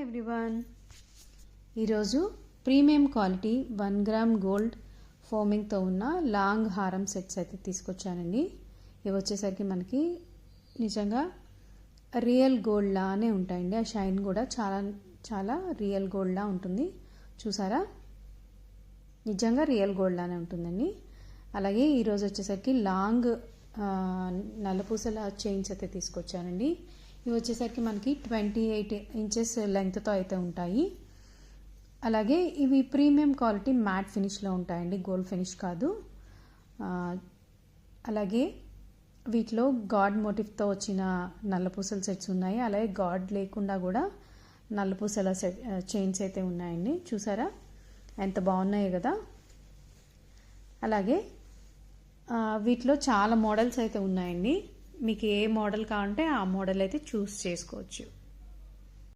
Everyone, ఈరోజు premium quality 1 gram gold ఫోమింగ్తో ఉన్న long హారం సెట్స్ అయితే తీసుకొచ్చానండి. ఇవి వచ్చేసరికి మనకి నిజంగా రియల్ గోల్డ్ లానే ఉంటాయండి. ఆ షైన్ కూడా చాలా చాలా రియల్ గోల్డ్ లా ఉంటుంది. చూసారా, నిజంగా రియల్ గోల్డ్ లానే ఉంటుందండి. అలాగే ఈరోజు వచ్చేసరికి లాంగ్ నల్లపూసల చైన్స్ అయితే తీసుకొచ్చానండి. ఇవి వచ్చేసరికి మనకి 28 ఇంచెస్ లెంగ్త్తో అయితే ఉంటాయి. అలాగే ఇవి ప్రీమియం క్వాలిటీ మ్యాట్ ఫినిష్లో ఉంటాయండి, గోల్డ్ ఫినిష్ కాదు. అలాగే వీటిలో గాడ్ మోటివ్తో వచ్చిన నల్లపూసల సెట్స్ ఉన్నాయి. అలాగే గాడ్ లేకుండా కూడా నల్లపూసల చైన్స్ అయితే ఉన్నాయండి. చూసారా ఎంత బాగున్నాయి కదా. అలాగే వీటిలో చాలా మోడల్స్ అయితే ఉన్నాయండి. మీకు ఏ మోడల్ కావాలంటే ఆ మోడల్ అయితే చూస్ చేసుకోవచ్చు.